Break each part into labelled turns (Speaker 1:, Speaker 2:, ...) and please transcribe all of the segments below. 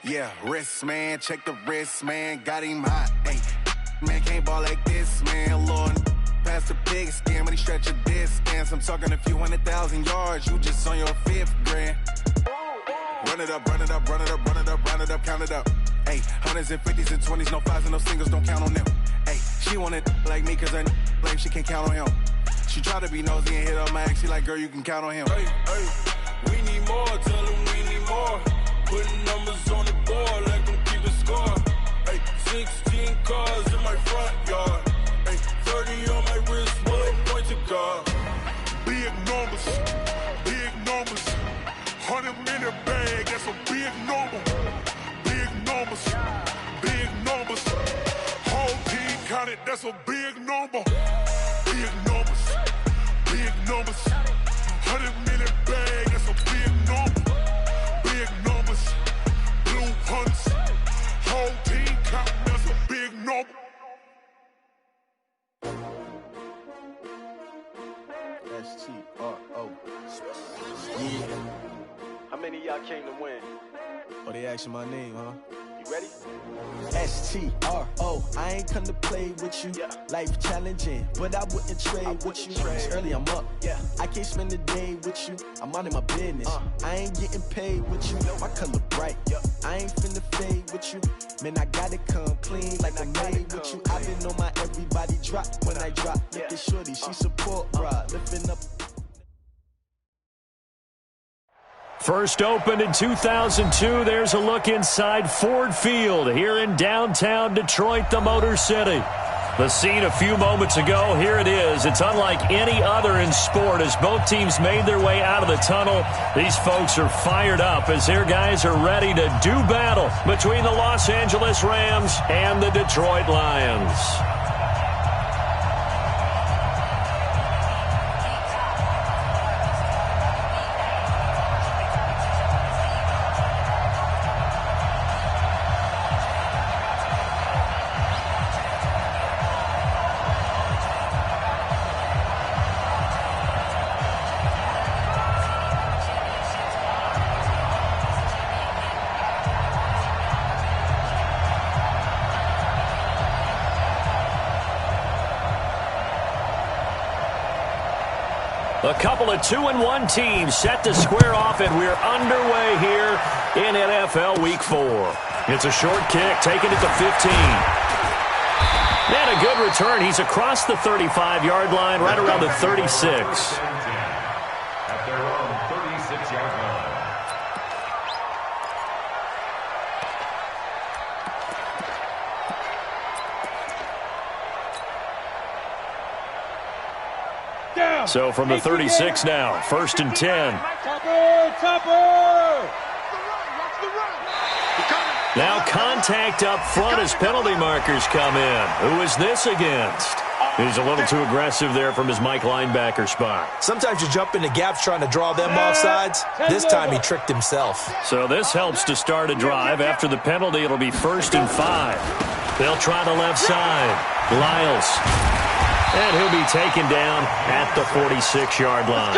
Speaker 1: Yeah, wrist, man, check the wrist, man, got him hot. Hey, man, can't ball like this, man, Lord. Past the pig skin when he stretch a distance. I'm talking a few 100,000 yards, you just on your 5th grand. Run it up, run it up, run it up, run it up, run it up, count it up. Hey, hundreds and 50s and 20s, no 5s and no singles, don't count on them. Hey, she want it like me, cause her blame, she can't count on him. She try to be nosy and hit up my ex, she like, girl, you can count on him.
Speaker 2: Hey, hey, we need more, tell them we need more. Putting numbers on the board, let them keep a score. Hey, 16 cars in my front yard. Hey, 30 on my wrist, one point to guard.
Speaker 3: Big numbers, 100-minute bag, that's a big number. Big numbers, whole team counted, that's a big number. Big numbers, 100-minute bag, that's a big number. Big numbers, blue hunts, whole team counting, that's a big number.
Speaker 4: S-T-R-O. Yeah.
Speaker 5: How many of y'all came to win?
Speaker 4: Oh, they asking my name, huh?
Speaker 5: You ready?
Speaker 4: S-T-R-O. I ain't come to play with you.
Speaker 5: Yeah.
Speaker 4: Life challenging, but I wouldn't trade with you. It's early, I'm up.
Speaker 5: Yeah.
Speaker 4: I can't spend the day with you. I'm minding my business. I ain't getting paid with you. My color bright.
Speaker 5: Yeah.
Speaker 4: I ain't finna fade with you. Man, I gotta come clean like I made with you. I've been on my everybody drop when I drop. Look at shorty, she support, bruh. Lifting up.
Speaker 6: First opened in 2002, there's a look inside Ford Field here in downtown Detroit, the Motor City. The scene a few moments ago, here it is. It's unlike any other in sport as both teams made their way out of the tunnel. These folks are fired up as their guys are ready to do battle between the Los Angeles Rams and the Detroit Lions. A couple of 2-1 teams set to square off, and we're underway here in NFL Week 4. It's a short kick, taking it to 15. And a good return. He's across the 35-yard line, right around the 36.
Speaker 7: At their own 36-yard line.
Speaker 6: So from the 36 now, 1st and 10. Now contact up front as penalty markers come in. Who is this against? He's a little too aggressive there from his Mike linebacker spot.
Speaker 8: Sometimes you jump into gaps trying to draw them off sides. This time he tricked himself.
Speaker 6: So this helps to start a drive. After the penalty, it'll be 1st and 5. They'll try the left side. Lyles. And he'll be taken down at the 46-yard line.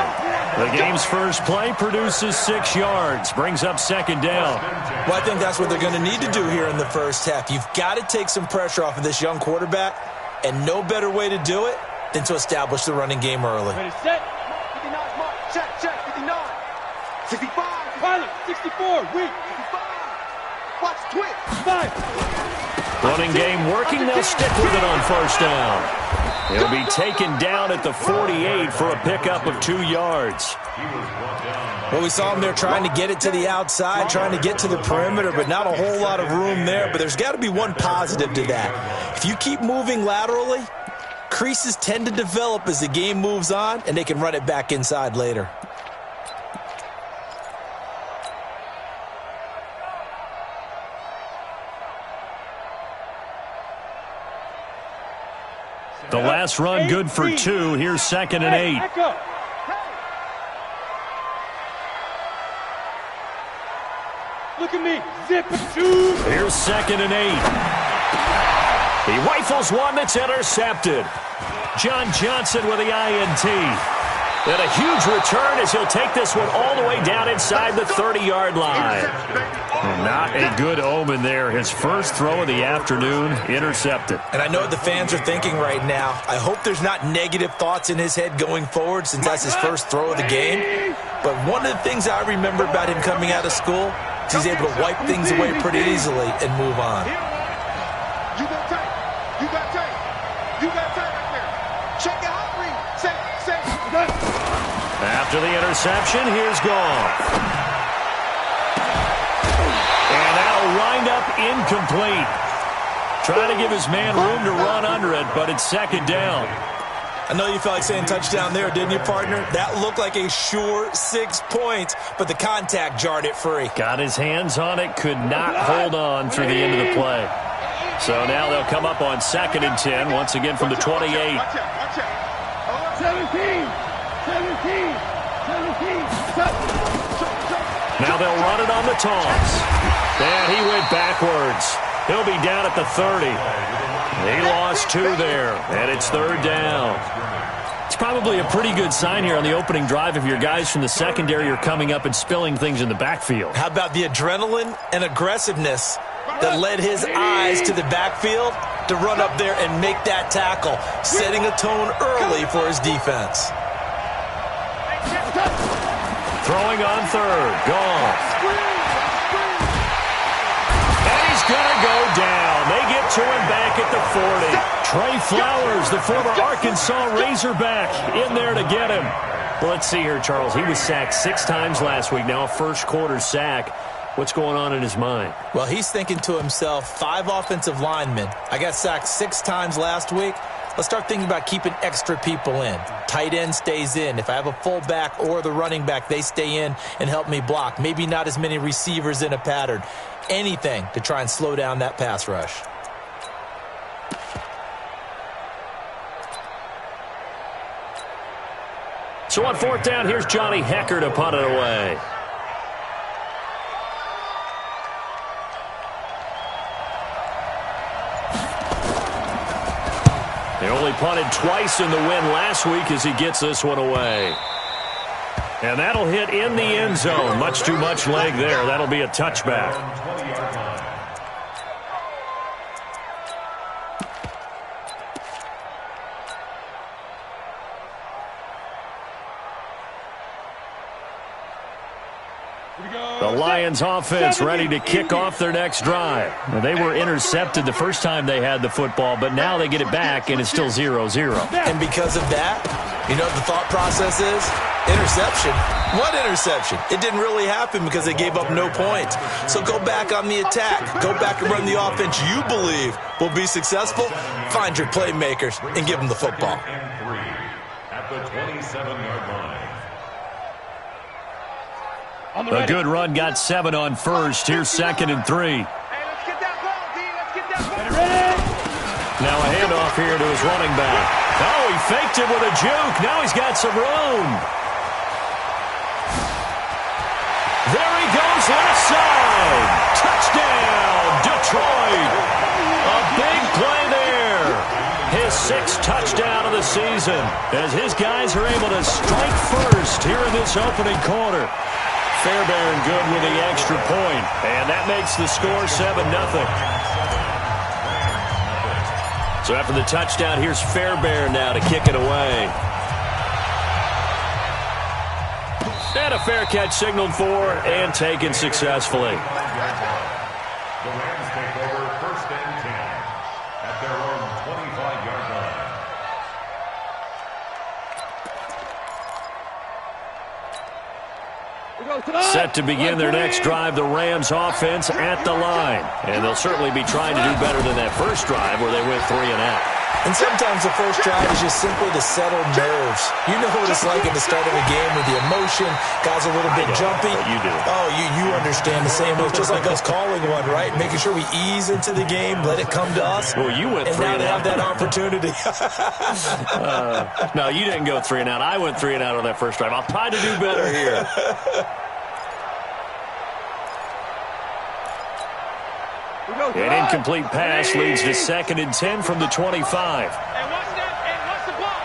Speaker 6: The game's first play produces 6 yards, brings up 2nd down.
Speaker 8: Well, I think that's what they're going to need to do here in the first half. You've got to take some pressure off of this young quarterback, and no better way to do it than to establish the running game early.
Speaker 9: Ready, set. 59, mark. Check, 59. 65. Pilot, 64, weak. 65. Watch, twitch. 5.
Speaker 6: Running game working, they'll stick with it on 1st down. He'll be taken down at the 48 for a pickup of 2 yards.
Speaker 8: Well, we saw him there trying to get it to the outside, trying to get to the perimeter, but not a whole lot of room there. But there's got to be one positive to that. If you keep moving laterally, creases tend to develop as the game moves on, and they can run it back inside later.
Speaker 6: The last run good for 2. Here's 2nd and 8.
Speaker 9: Look at me. Zip it. 2.
Speaker 6: Here's 2nd and 8. He rifles one that's intercepted. John Johnson with the INT. And a huge return as he'll take this one all the way down inside the 30-yard line. Not a good omen there. His first throw of the afternoon intercepted.
Speaker 8: And I know what the fans are thinking right now. I hope there's not negative thoughts in his head going forward since that's his first throw of the game. But one of the things I remember about him coming out of school is he's able to wipe things away pretty easily and move on.
Speaker 9: You got tight. You got tight. You got tight right there. Check it out, Reed. Say.
Speaker 6: After the interception, here's Goff. Wind up incomplete. Trying to give his man room to run under it, but it's second down.
Speaker 8: I know you felt like saying touchdown there, didn't you, partner? That looked like a sure 6 points, but the contact jarred it free.
Speaker 6: Got his hands on it, could not hold on through the end of the play. So now they'll come up on 2nd and 10, once again from the 28.
Speaker 9: 17.
Speaker 6: Now they'll run it on the toss. And he went backwards. He'll be down at the 30. He lost 2 there, and it's 3rd down. It's probably a pretty good sign here on the opening drive if your guys from the secondary are coming up and spilling things in the backfield.
Speaker 8: How about the adrenaline and aggressiveness that led his eyes to the backfield to run up there and make that tackle, setting a tone early for his defense.
Speaker 6: Throwing on 3rd. Goff. Going to go down. They get to him back at the 40. Trey Flowers, the former Arkansas Razorback, in there to get him. Well, let's see here, Charles. He was sacked 6 times last week. Now a first-quarter sack. What's going on in his mind?
Speaker 8: Well, he's thinking to himself, 5 offensive linemen. I got sacked 6 times last week. Let's start thinking about keeping extra people in. Tight end stays in. If I have a fullback or the running back, they stay in and help me block. Maybe not as many receivers in a pattern. Anything to try and slow down that pass rush.
Speaker 6: So on 4th down, here's Johnny Hekker to punt it away. They only punted twice in the win last week as he gets this one away. And that'll hit in the end zone. Much too much leg there. That'll be a touchback. The Lions offense ready to kick off their next drive. Now, they were intercepted the first time they had the football, but now they get it back, and it's still 0-0.
Speaker 8: And because of that, you know what the thought process is? Interception. What interception? It didn't really happen because they gave up no points. So go back on the attack. Go back and run the offense you believe will be successful. Find your playmakers and give them the football.
Speaker 7: At the 27-yard line.
Speaker 6: A good run got 7 on first. Here's 2nd and 3.
Speaker 9: Hey, let's get that ball, D. Let's get that ball.
Speaker 6: Now a handoff here to his running back. Oh, he faked it with a juke. Now he's got some room. There he goes, left side. Touchdown, Detroit. A big play there. His 6th touchdown of the season as his guys are able to strike first here in this opening quarter. Fairbairn good with the extra point, and that makes the score 7-0. So after the touchdown, here's Fairbairn now to kick it away. And a fair catch signaled for and taken successfully.
Speaker 7: The Rams take over 1st and 10 at their own 25-yard line.
Speaker 6: Set to begin their next drive, the Rams offense at the line. And they'll certainly be trying to do better than that first drive where they went 3 and out.
Speaker 8: And sometimes the first drive is just simply to settle nerves. You know what it's like at the start of a game with the emotion. Guys are a little bit jumpy.
Speaker 6: You do.
Speaker 8: Oh, you understand the same. It's just like us calling one, right? Making sure we ease into the game, let it come to us.
Speaker 6: Well, you went 3 and out.
Speaker 8: And now they have that opportunity.
Speaker 6: No, you didn't go 3 and out. I went 3 and out on that first drive. I'll try to do better here. An incomplete pass leads to 2nd and 10 from the 25.
Speaker 9: Hey, watch that. Hey, watch the ball.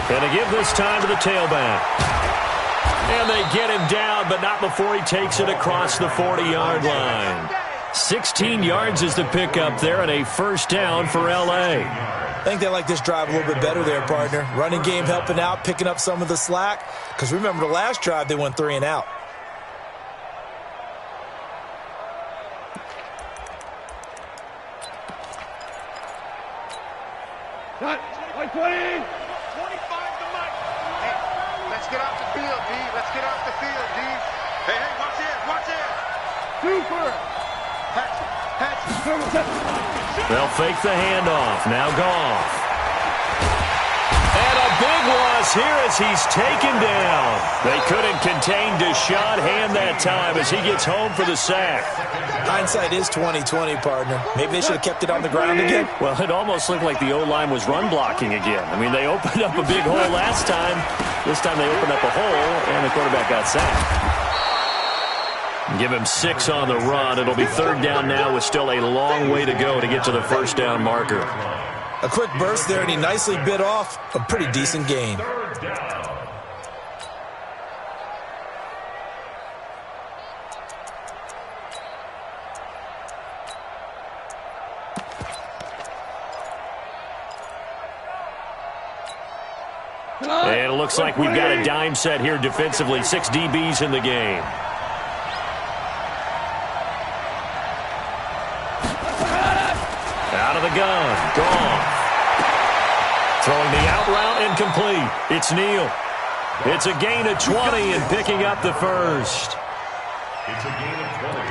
Speaker 6: Going to give this time to the tailback. And they get him down, but not before he takes it across the 40-yard line. 16 yards is the pickup there, and a first down for L.A.
Speaker 8: I think they like this drive a little bit better there, partner. Running game helping out, picking up some of the slack. Because remember the last drive, they went 3 and out.
Speaker 9: Cut. 20. 25 to Mike.
Speaker 10: Hey, let's get off the field, D. Let's get off the field, D. Hey, watch it. Watch it.
Speaker 9: Super.
Speaker 6: They'll fake the handoff. Now Goff. And a big loss here as he's taken down. They couldn't contain Deshaun Hand that time as he gets home for the sack.
Speaker 8: Hindsight is 20/20, partner. Maybe they should have kept it on the ground again.
Speaker 6: Well, it almost looked like the O-line was run blocking again. I mean, they opened up a big hole last time. This time they opened up a hole, and the quarterback got sacked. Give him 6 on the run. It'll be 3rd down now with still a long way to go to get to the first down marker.
Speaker 8: A quick burst there, and he nicely bit off a pretty decent gain.
Speaker 6: And it looks like we've got a dime set here defensively. 6 DBs in the game. Out of the gun. Gone. Throwing the out route incomplete. It's Neal. It's a gain of 20 and picking up the first.
Speaker 7: It's a gain of 20.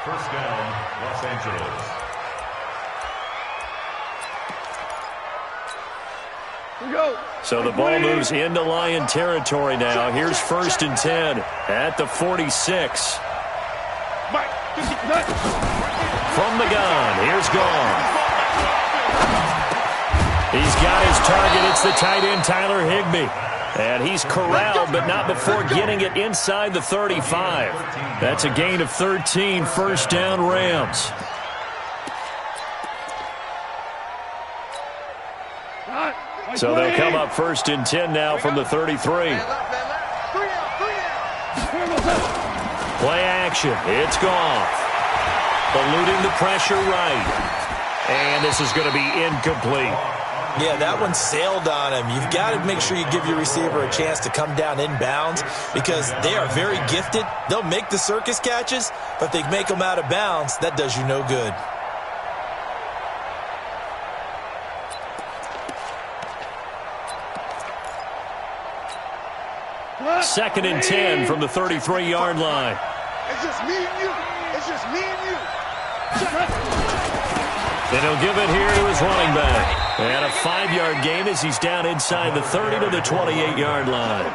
Speaker 7: First down, Los Angeles.
Speaker 6: So the ball moves into Lion territory now. Here's 1st and 10 at the 46. From the gun, here's Goff. He's got his target. It's the tight end, Tyler Higbee. And he's corralled, but not before getting it inside the 35. That's a gain of 13, first down Rams. So they'll come up 1st and 10 now from the 33. Play action. It's Goff. Eluding the pressure right. And this is going to be incomplete.
Speaker 8: Yeah, that one sailed on him. You've got to make sure you give your receiver a chance to come down inbounds because they are very gifted. They'll make the circus catches, but they make them out of bounds. That does you no good.
Speaker 6: Second and 10 from the 33-yard line.
Speaker 10: It's just me and you. It's just me and you.
Speaker 6: And he'll give it here to his running back. And a 5-yard gain as he's down inside the 30 to the 28-yard line.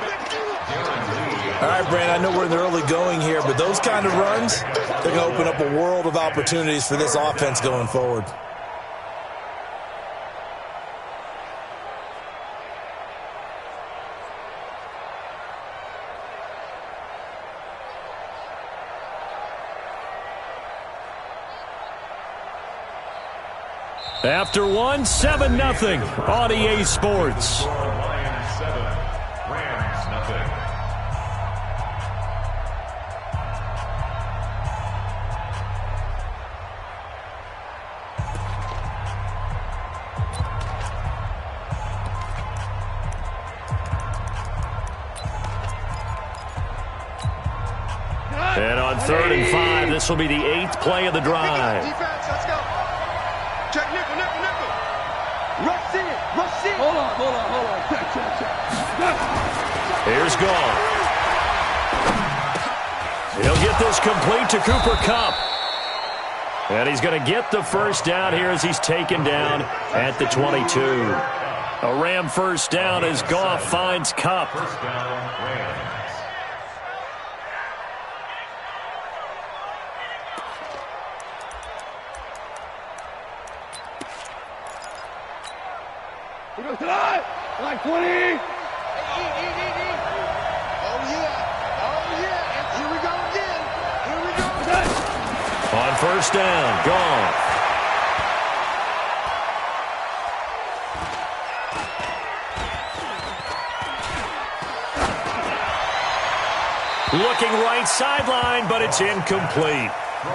Speaker 8: All right, Brand, I know we're in the early going here, but those kind of runs, they're going to open up a world of opportunities for this offense going forward.
Speaker 6: After 1, 7-0 on EA Sports.
Speaker 7: Lions 7, Rams nothing.
Speaker 6: And on 3rd and 5, this will be the 8th play of the drive.
Speaker 10: Defense, let's go. Check nickel. Rush in.
Speaker 9: Hold on. Check.
Speaker 6: Here's Goff. He'll get this complete to Cooper Kupp. And he's going to get the first down here as he's taken down at the 22. A Ram first down as Goff finds Kupp.
Speaker 7: First down, Rams.
Speaker 9: Like 20.
Speaker 10: Oh, yeah. And here we go again.
Speaker 6: On first down, Goff. Looking right sideline, but it's incomplete.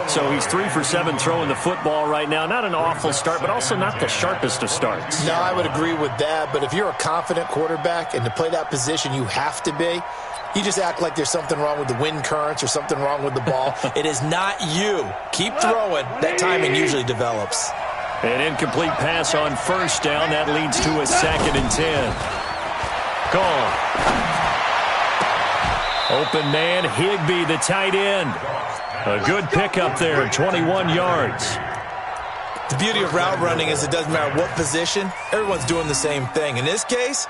Speaker 6: So he's 3 for 7 throwing the football right now. Not an awful start, but also not the sharpest of starts.
Speaker 8: No, I would agree with that. But if you're a confident quarterback and to play that position you have to be, you just act like there's something wrong with the wind currents or something wrong with the ball. It is not you. Keep throwing. That timing usually develops.
Speaker 6: An incomplete pass on first down. That leads to a 2nd and 10. Gone. Open man, Higbee, the tight end. A good pickup there, 21 yards.
Speaker 8: The beauty of route running is it doesn't matter what position. Everyone's doing the same thing. In this case,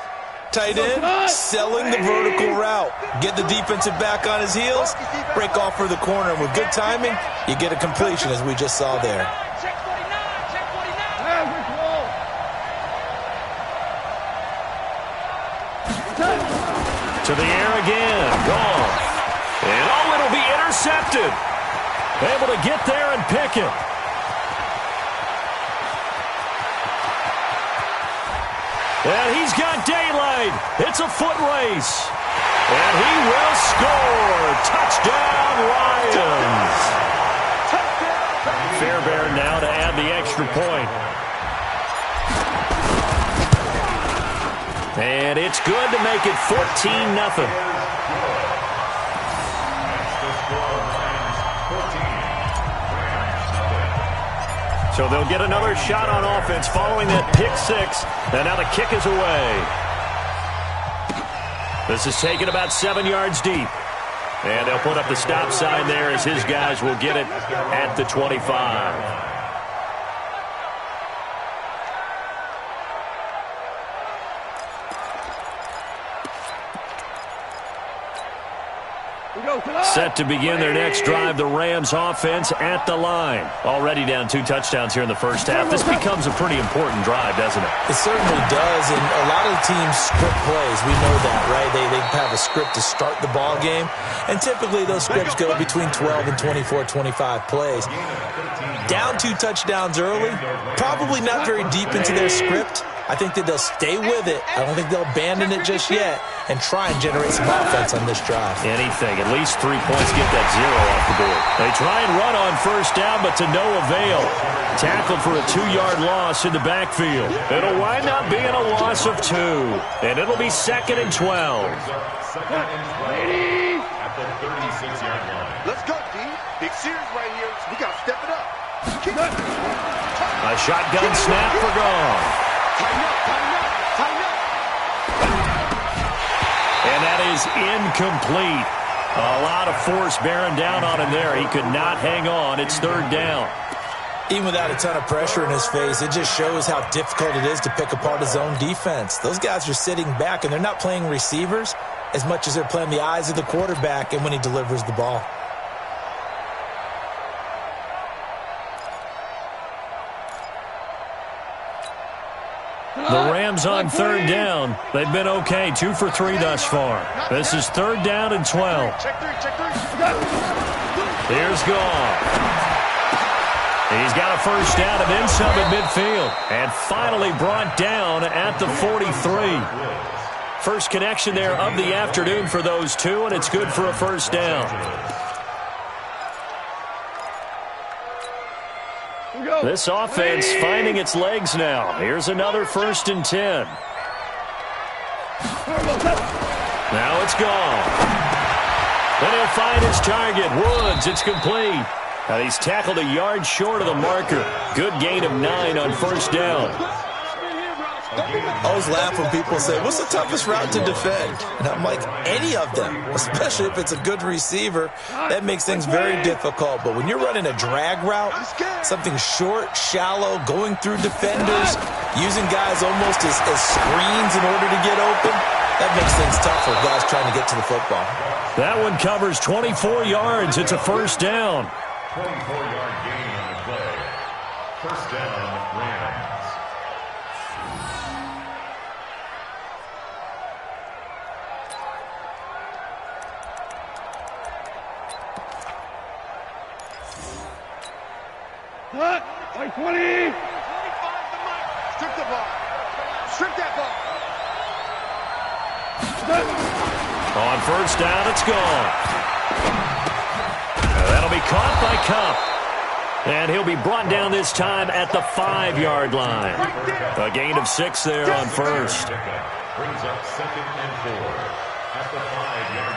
Speaker 8: tight end, selling the vertical route. Get the defensive back on his heels, break off for the corner. And with good timing, you get a completion, as we just saw there.
Speaker 6: To the air again. Gone. And oh, it'll be intercepted. Able to get there and pick it. And he's got daylight. It's a foot race. And he will score. Touchdown, Lions. Fairbairn now to add the extra point. And it's good to make it 14-0. So they'll get another shot on offense following that pick six. And now the kick is away. This is taken about 7 yards deep. And they'll put up the stop sign there as his guys will get it at the 25. Set to begin their next drive, the Rams offense at the line. Already down 2 touchdowns here in the first half. This becomes a pretty important drive, doesn't it?
Speaker 8: It certainly does, and a lot of the teams script plays. We know that, right? They have a script to start the ball game, and typically those scripts go between 12 and 24, 25 plays. Down 2 touchdowns early, probably not very deep into their script. I think that they'll stay with it. I don't think they'll abandon it just yet and try and generate some offense on this drive.
Speaker 6: Anything. At least 3 points, get that 0 off the board. They try and run on first down, but to no avail. Tackled for a 2-yard loss in the backfield. It'll wind up being a loss of 2. And it'll be 2nd and 12.
Speaker 10: At the 36-yard line. Let's go, D. Big series right here. We got to step it up.
Speaker 6: A shotgun snap for Gone. And that is incomplete. A lot of force bearing down on him there. He could not hang on. It's 3rd down.
Speaker 8: Even without a ton of pressure in his face, it just shows how difficult it is to pick apart his own defense. Those guys are sitting back, and they're not playing receivers as much as they're playing the eyes of the quarterback and when he delivers the ball.
Speaker 6: The Rams on 3rd down. They've been okay. 2 for 3 thus far. This is 3rd down and 12. Here's Gone. He's got a first down and then some at midfield. And finally brought down at the 43. First connection there of the afternoon for those two, and it's good for a first down. This offense finding its legs now. Here's another 1st and 10. Now it's Gone. Then he'll find his target. Woods, it's complete. Now he's tackled a yard short of the marker. Good gain of 9 on first down.
Speaker 8: I always laugh when people say, what's the toughest route to defend? And I'm like, any of them, especially if it's a good receiver. That makes things very difficult. But when you're running a drag route, something short, shallow, going through defenders, using guys almost as screens in order to get open, that makes things tough for guys trying to get to the football.
Speaker 6: That one covers 24 yards. It's a first down.
Speaker 7: 24-yard gain on the play. First down, Rams.
Speaker 9: Like 20.
Speaker 10: Strip the ball. Strip that ball.
Speaker 6: On first down, it's gone. That'll be caught by Kupp. And he'll be brought down this time at the 5-yard line. A gain of 6 there on first.
Speaker 7: Brings up 2nd and 4 at the 5-yard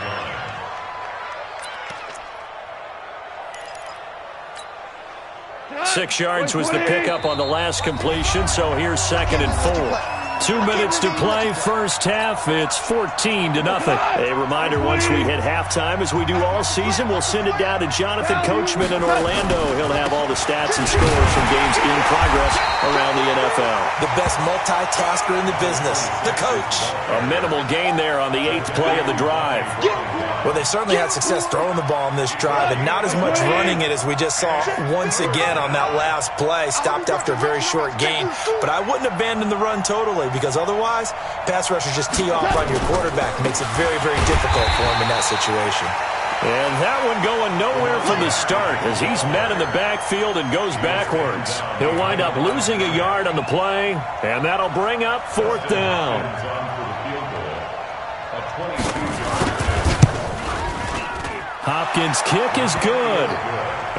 Speaker 7: line.
Speaker 6: 6 yards was the pickup on the last completion, so here's 2nd and 4. 2 minutes to play, first half. It's 14-0. A reminder, once we hit halftime, as we do all season, we'll send it down to Jonathan Coachman in Orlando. He'll have all the stats and scores from games in progress around the NFL.
Speaker 8: The best multitasker in the business, the coach.
Speaker 6: A minimal gain there on the 8th play of the drive.
Speaker 8: Well, they certainly had success throwing the ball on this drive, and not as much running it as we just saw once again on that last play. Stopped after a very short gain. But I wouldn't abandon the run totally, because otherwise, pass rushers just tee off on your quarterback. It makes it very, very difficult for him in that situation.
Speaker 6: And that one going nowhere from the start as he's met in the backfield and goes backwards. He'll wind up losing a yard on the play, and that'll bring up 4th down. Hopkins' kick is good.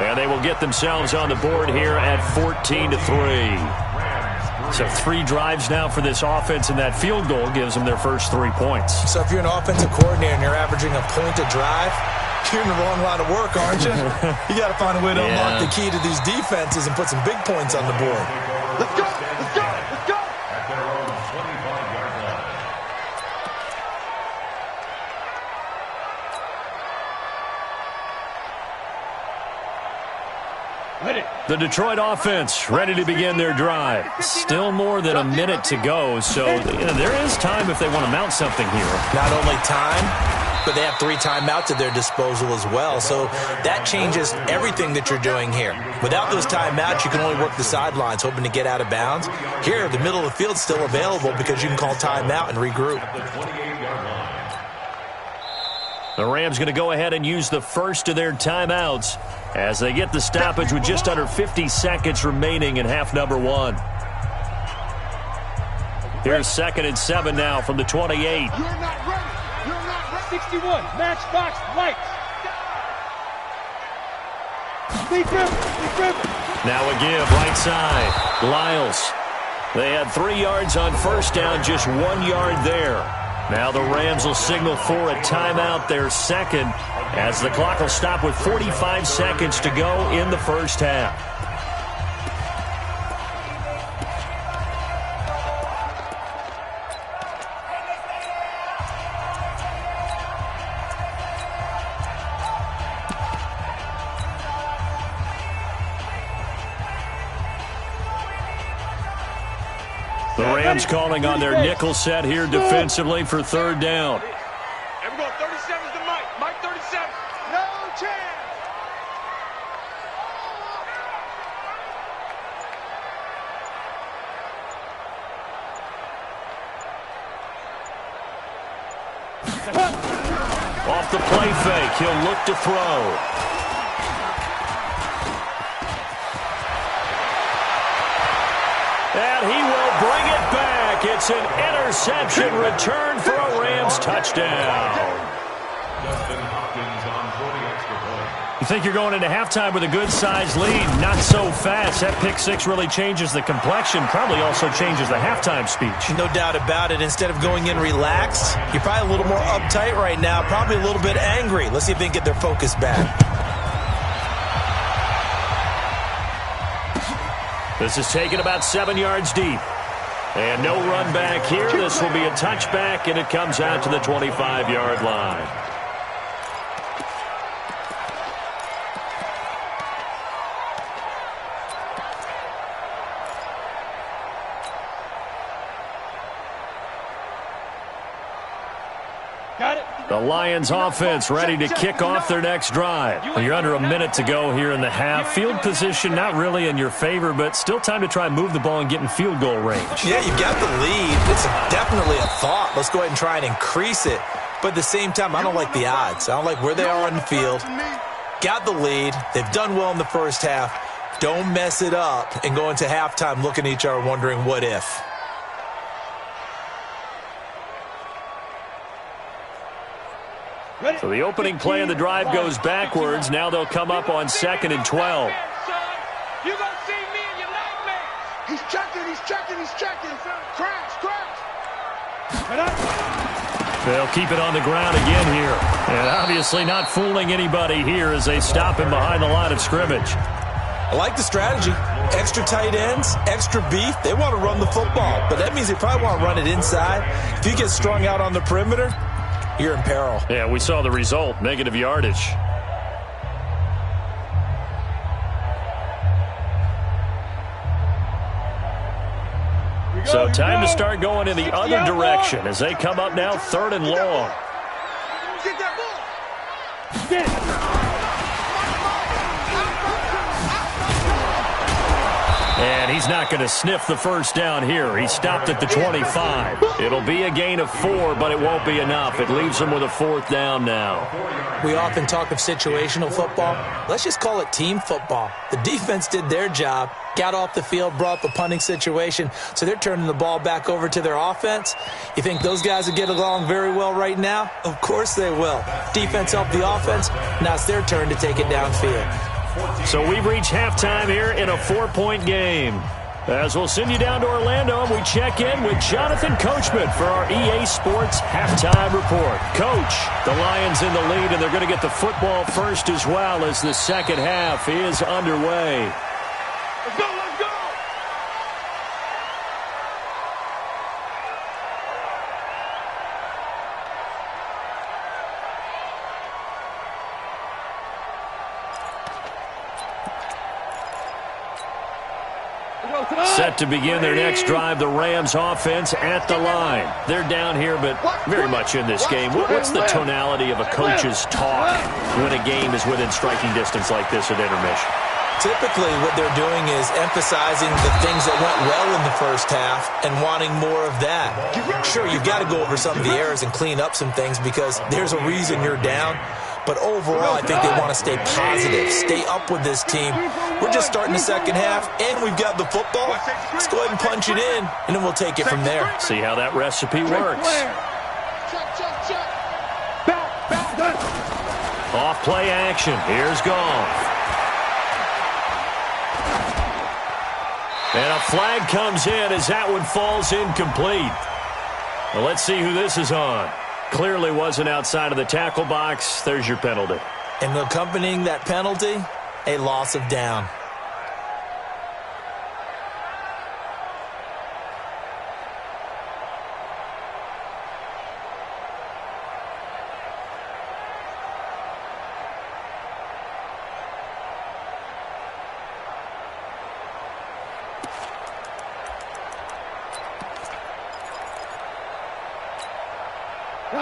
Speaker 6: And they will get themselves on the board here at 14-3. So 3 drives now for this offense, and that field goal gives them their first 3 points.
Speaker 8: So if you're an offensive coordinator and you're averaging a point a drive, you're in the wrong line of work, aren't you? You got to find a way to unlock the key to these defenses and put some big points on the board.
Speaker 9: Let's go! Let's go! Let's go!
Speaker 7: At their own 25-yard line.
Speaker 6: The Detroit offense ready to begin their drive. Still more than a minute to go, so there is time if they want to mount something here.
Speaker 8: Not only time, but they have 3 timeouts at their disposal as well, so that changes everything that you're doing here. Without those timeouts, you can only work the sidelines, hoping to get out of bounds. Here, the middle of the field is still available because you can call timeout and regroup.
Speaker 6: The Rams going to go ahead and use the first of their timeouts as they get the stoppage with just under 50 seconds remaining in half number 1. Here's 2nd and 7 now from the 28.
Speaker 9: You're not ready. You're not ready. 61, matchbox, white. Big ribbon.
Speaker 6: Now a give, right side. Lyles. They had 3 yards on first down, just 1 yard there. Now the Rams will signal for a timeout, their second, as the clock will stop with 45 seconds to go in the first half. The Rams calling on their nickel set here defensively for 3rd down.
Speaker 9: Here we go, 37's the Mike. Mike 37. No chance.
Speaker 6: Off the play fake, he'll look to throw. And he will bring it back. It's an interception return for a Rams touchdown.
Speaker 7: Justin Hopkins on 40 extra points.
Speaker 6: You think you're going into halftime with a good-sized lead? Not so fast. That pick 6 really changes the complexion, probably also changes the halftime speech.
Speaker 8: No doubt about it. Instead of going in relaxed, you're probably a little more uptight right now, probably a little bit angry. Let's see if they can get their focus back.
Speaker 6: This is taken about 7 yards deep. And no run back here. This will be a touchback, and it comes out to the 25-yard line. The Lions offense ready to kick off their next drive. You're under a minute to go here in the half. Field position not really in your favor, but still time to try and move the ball and get in field goal range.
Speaker 8: Yeah, you've got the lead. It's definitely a thought. Let's go ahead and try and increase it. But at the same time, I don't like the odds. I don't like where they are on the field. Got the lead. They've done well in the first half. Don't mess it up and go into halftime looking at each other wondering what if.
Speaker 6: So the opening play of the drive goes backwards. Now they'll come up on 2nd and 12.
Speaker 9: You gonna see me in your nightmares. He's checking. Crash.
Speaker 6: They'll keep it on the ground again here. And obviously not fooling anybody here as they stop him behind the line of scrimmage.
Speaker 8: I like the strategy. Extra tight ends, extra beef. They want to run the football, but that means they probably want to run it inside. If you get strung out on the perimeter, you're in peril.
Speaker 6: Yeah, we saw the result, negative yardage. So time to start going in the other direction as they come up now 3rd and long.
Speaker 9: Get that ball.
Speaker 6: And he's not going to sniff the first down here. He stopped at the 25. It'll be a gain of 4, but it won't be enough. It leaves him with a 4th down now.
Speaker 8: We often talk of situational football. Let's just call it team football. The defense did their job, got off the field, brought the punting situation, so they're turning the ball back over to their offense. You think those guys will get along very well right now? Of course they will. Defense helped the offense. Now it's their turn to take it downfield.
Speaker 6: So we've reached halftime here in a 4-point game. As we'll send you down to Orlando, and we check in with Jonathan Coachman for our EA Sports Halftime Report. Coach, the Lions in the lead, and they're going to get the football first as well as the second half is underway.
Speaker 9: Let's go.
Speaker 6: Set to begin their next drive, the Rams offense at the line. They're down here, but very much in this game. What's the tonality of a coach's talk when a game is within striking distance like this at intermission?
Speaker 8: Typically, what they're doing is emphasizing the things that went well in the first half and wanting more of that. Sure, you've got to go over some of the errors and clean up some things because there's a reason you're down. But overall, I think they want to stay positive, stay up with this team. We're just starting the second half, and we've got the football. Let's go ahead and punch it in, and then we'll take it from there.
Speaker 6: See how that recipe works. Off play action. Here's Goff. And a flag comes in as that one falls incomplete. Well, let's see who this is on. Clearly wasn't outside of the tackle box. There's your penalty.
Speaker 8: And accompanying that penalty, a loss of down.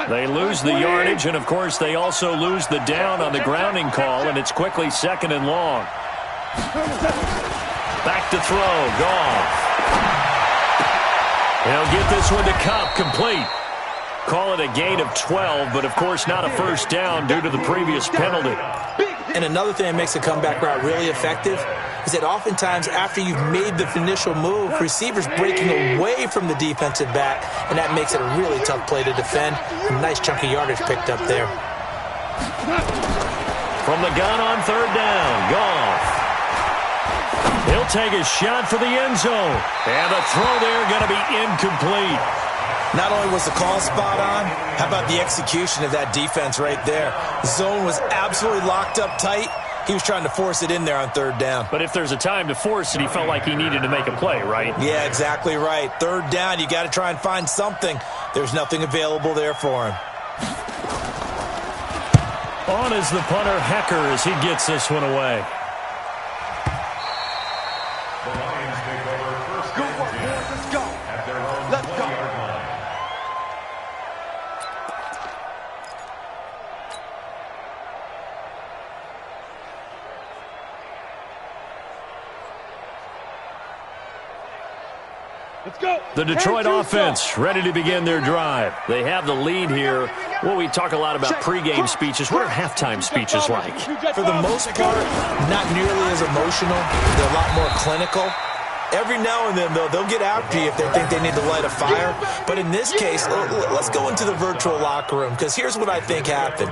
Speaker 6: They lose the yardage, and, of course, they also lose the down on the grounding call, and it's quickly 2nd and long. Back to throw. Goff. He'll get this one to Kupp, complete. Call it a gain of 12, but, of course, not a first down due to the previous penalty.
Speaker 8: And another thing that makes a comeback route really effective is that oftentimes after you've made the initial move, receivers breaking away from the defensive back, and that makes it a really tough play to defend. A nice chunk of yardage picked up there.
Speaker 6: From the gun on 3rd down, Goff. He'll take a shot for the end zone. And the throw there going to be incomplete.
Speaker 8: Not only was the call spot on, how about the execution of that defense right there? The zone was absolutely locked up tight. He was trying to force it in there on 3rd down.
Speaker 6: But if there's a time to force it, he felt like he needed to make a play, right?
Speaker 8: Yeah, exactly right. 3rd down, you got to try and find something. There's nothing available there for him.
Speaker 6: On is the punter, Hecker, as he gets this one away.
Speaker 7: The Lions take over 1st and 10
Speaker 9: Let's go.
Speaker 7: at their own
Speaker 9: Let's go.
Speaker 7: 20-yard line.
Speaker 9: Let's go.
Speaker 6: The Detroit offense ready to begin their drive. They have the lead here. Well, we talk a lot about pregame speeches. What are halftime speeches like?
Speaker 8: For the most part, not nearly as emotional. They're a lot more clinical. Every now and then, though, they'll get after you if they think they need to light a fire. But in this case, let's go into the virtual locker room, because here's what I think happened.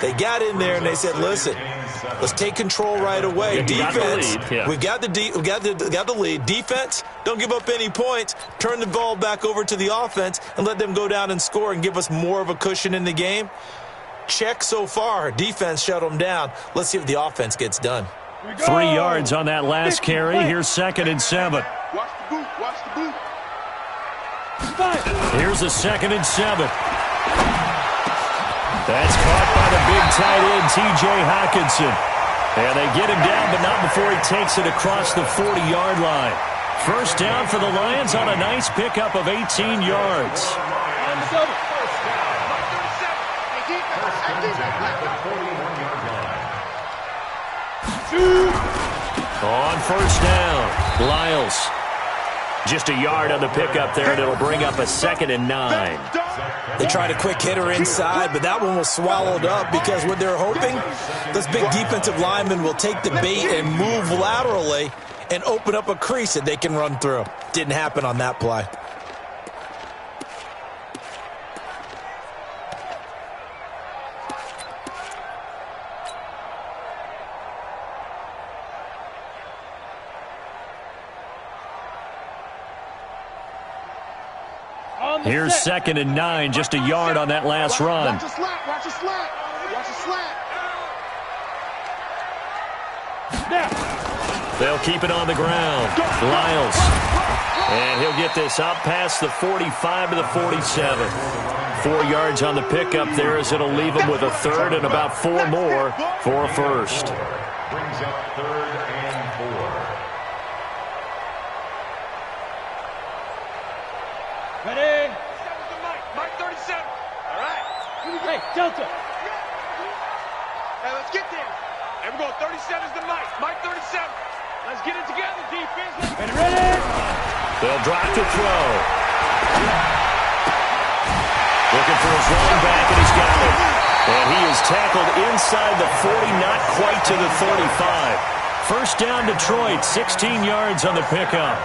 Speaker 8: They got in there and they said, listen, let's take control right away. Defense, we've got the lead. Defense, don't give up any points. Turn the ball back over to the offense and let them go down and score and give us more of a cushion in the game. Check so far. Defense shut them down. Let's see if the offense gets done.
Speaker 6: 3 yards on that last carry. Here's 2nd and 7.
Speaker 10: Watch the boot. Watch the boot.
Speaker 6: Here's a 2nd and 7. That's caught by the big tight end, T.J. Hockenson. And they get him down, but not before he takes it across the 40-yard line. First down for the Lions on a nice pickup of 18 yards. On first down, Lyles. Just a yard on the pickup there, and it'll bring up a 2nd and 9.
Speaker 8: They tried a quick hitter inside, but that one was swallowed up because what they're hoping, those big defensive linemen will take the bait and move laterally and open up a crease that they can run through. Didn't happen on that play.
Speaker 6: Here's 2nd and 9, just a yard on that last run.
Speaker 10: Watch a slat. Watch a slat. Watch a slat.
Speaker 6: They'll keep it on the ground. Lyles. And he'll get this up past the 45 to the 47. 4 yards on the pickup there as it'll leave him with a 3rd and about 4 more for a first.
Speaker 7: Brings up 3rd and 4.
Speaker 9: Ready?
Speaker 10: Mike 37. All right.
Speaker 9: Hey, Delta.
Speaker 10: Hey, let's get there. Hey, we're going 37's the Mike. Mike 37. Let's get it together, defense.
Speaker 9: Ready?
Speaker 6: They'll drop to throw. Looking for his running back, and he's got it. And he is tackled inside the 40, not quite to the 35. First down, Detroit, 16 yards on the pickup.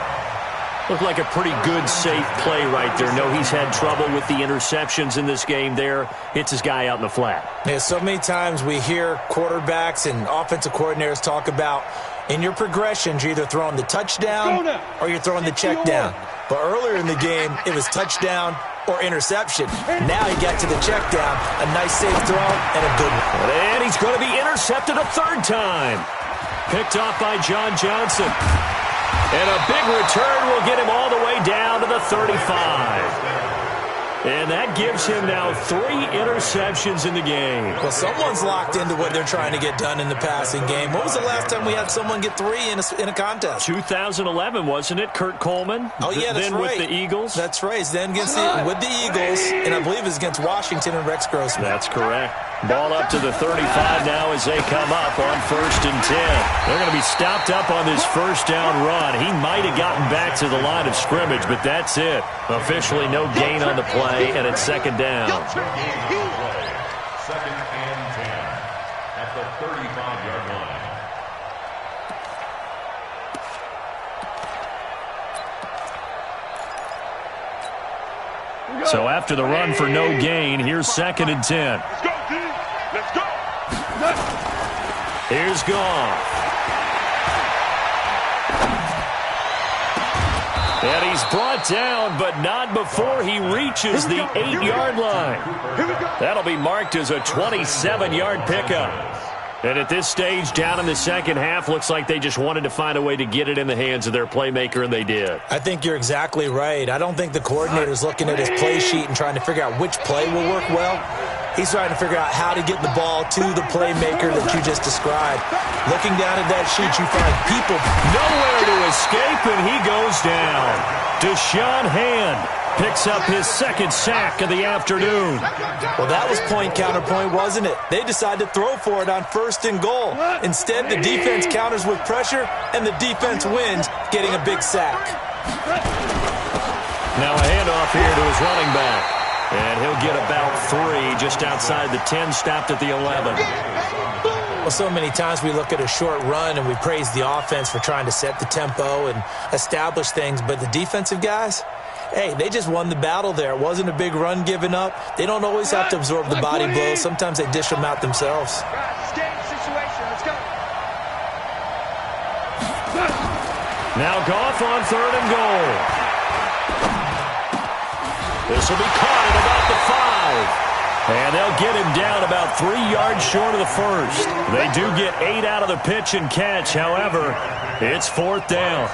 Speaker 6: Looked like a pretty good, safe play right there. No, he's had trouble with the interceptions in this game there. Hits his guy out in the flat.
Speaker 8: Yeah, so many times we hear quarterbacks and offensive coordinators talk about in your progressions, you're either throwing the touchdown or you're throwing the check down. But earlier in the game, it was touchdown or interception. Now he got to the check down. A nice safe throw and a good one.
Speaker 6: And he's going to be intercepted a 3rd time. Picked off by John Johnson. And a big return will get him all the way down to the 35. And that gives him now 3 interceptions in the game.
Speaker 8: Well, someone's locked into what they're trying to get done in the passing game. When was the last time we had someone get 3 in a contest?
Speaker 6: 2011, wasn't it? Kurt Coleman?
Speaker 8: Oh, yeah, that's
Speaker 6: then
Speaker 8: right.
Speaker 6: With the Eagles?
Speaker 8: That's right. Then with the Eagles, and I believe it's against Washington and Rex Grossman.
Speaker 6: That's correct. Ball up to the 35 now as they come up on 1st and 10. They're going to be stopped up on this first down run. He might have gotten back to the line of scrimmage, but that's it. Officially no gain on the play, and it's 2nd down.
Speaker 7: 2nd and 10 at the 35-yard line.
Speaker 6: So after the run for no gain, here's 2nd and 10.
Speaker 10: Let's go, D. Let's go.
Speaker 6: Here's Goff. And he's brought down, but not before he reaches the 8-yard line. That'll be marked as a 27-yard pickup. And at this stage, down in the second half, looks like they just wanted to find a way to get it in the hands of their playmaker, and they did.
Speaker 8: I think you're exactly right. I don't think the coordinator's looking at his play sheet and trying to figure out which play will work well. He's trying to figure out how to get the ball to the playmaker that you just described. Looking down at that sheet, you find people
Speaker 6: nowhere to escape, and he goes down. Deshaun Hand picks up his 2nd sack of the afternoon.
Speaker 8: Well, that was point counterpoint, wasn't it? They decided to throw for it on 1st and goal. Instead, the defense counters with pressure, and the defense wins, getting a big sack.
Speaker 6: Now a handoff here to his running back. And he'll get about 3 just outside the 10, stopped at the 11.
Speaker 8: Well, so many times we look at a short run and we praise the offense for trying to set the tempo and establish things, but the defensive guys, hey, they just won the battle there. It wasn't a big run given up. They don't always have to absorb the body blows. Sometimes they dish them out themselves.
Speaker 6: Now Goff on 3rd and goal. This will be caught at about the 5. And they'll get him down about 3 yards short of the first. They do get 8 out of the pitch and catch. However, it's 4th down.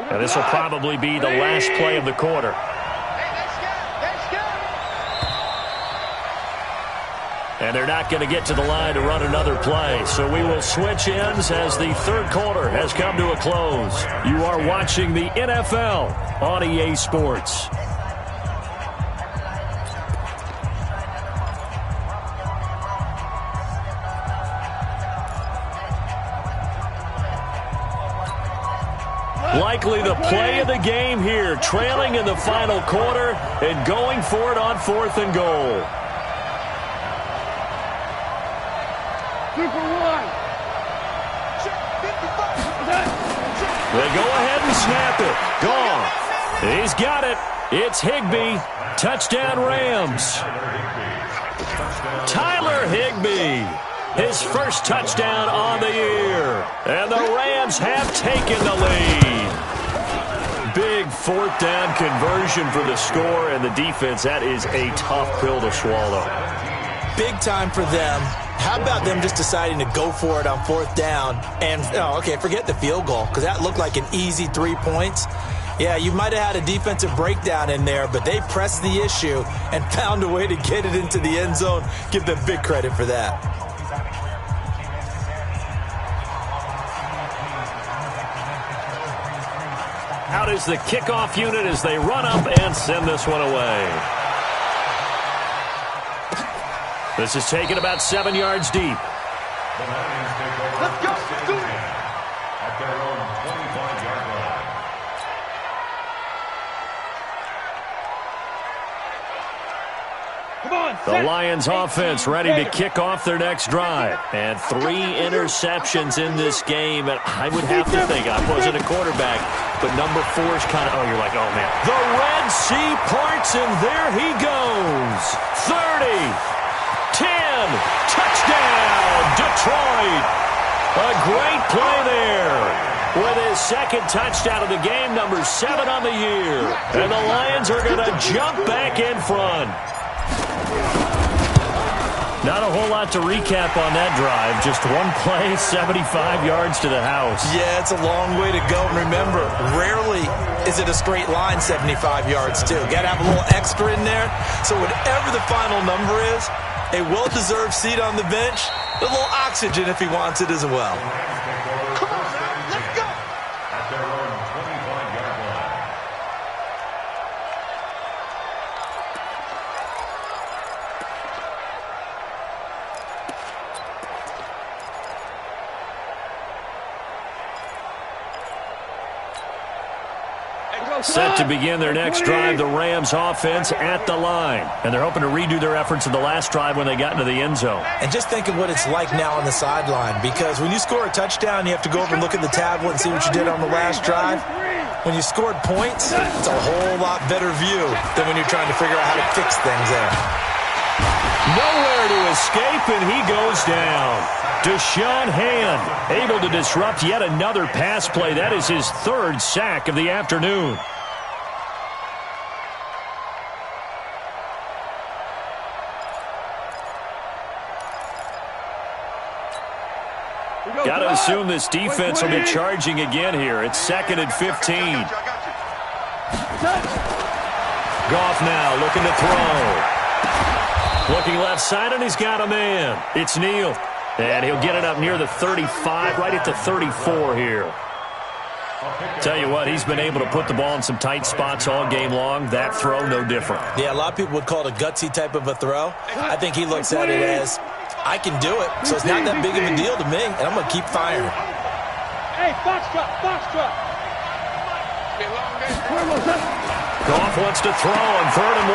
Speaker 6: Now this will probably be the last play of the quarter. And they're not going to get to the line to run another play. So we will switch ends as the 3rd quarter has come to a close. You are watching the NFL on EA Sports. Likely the play of the game here, trailing in the final quarter and going for it on 4th and goal.
Speaker 10: 2 for 1.
Speaker 6: They go ahead and snap it. Gone. He's got it. It's Higbee. Touchdown Rams. Tyler Higbee. His first touchdown on the year. And the Rams have taken the lead. Big 4th down conversion for the score, and the defense, that is a tough pill to swallow.
Speaker 8: Big time for them. How about them just deciding to go for it on 4th down and, forget the field goal, because that looked like an easy 3 points. Yeah, you might have had a defensive breakdown in there, but they pressed the issue and found a way to get it into the end zone. Give them big credit for that.
Speaker 6: Out is the kickoff unit as they run up and send this one away. This is taken about 7 yards deep.
Speaker 2: Let's go. Let's do it. At their own 25-yard line.
Speaker 10: Come on.
Speaker 6: The Lions offense ready to kick off their next drive. And 3 interceptions in this game. And I would have to think, I wasn't a quarterback, but number 4 is kind of, you're like, oh, man. The Red Sea parts, and there he goes. 30. 10, touchdown, Detroit. A great play there. With his 2nd touchdown of the game, number 7 on the year. And the Lions are going to jump back in front. Not a whole lot to recap on that drive. Just one play, 75 yards to the house.
Speaker 8: Yeah, it's a long way to go. And remember, rarely is it a straight line 75 yards, too. Got to have a little extra in there. So whatever the final number is, a well-deserved seat on the bench, a little oxygen if he wants it as well.
Speaker 10: Come on, man. Let's go.
Speaker 2: At their own 25-yard line.
Speaker 6: Set to begin their next drive, the Rams offense at the line. And they're hoping to redo their efforts in the last drive when they got into the end zone.
Speaker 8: And just think of what it's like now on the sideline, because when you score a touchdown, you have to go over and look at the tablet and see what you did on the last drive. When you scored points, it's a whole lot better view than when you're trying to figure out how to fix things there.
Speaker 6: Nowhere to escape, and he goes down. Deshaun Hand able to disrupt yet another pass play. That is his 3rd sack of the afternoon. Got to assume this defense will be charging again here. It's 2nd and 15. Goff now looking to throw. Looking left side, and he's got a man. It's Neal. And he'll get it up near the 35, right at the 34 here. Tell you what, he's been able to put the ball in some tight spots all game long. That throw, no different.
Speaker 8: Yeah, a lot of people would call it a gutsy type of a throw. I think he looks at it as I can do it, so it's not that big of a deal to me, and I'm going to keep firing.
Speaker 9: Hey, foxtrot.
Speaker 6: Goff wants to throw on 3rd and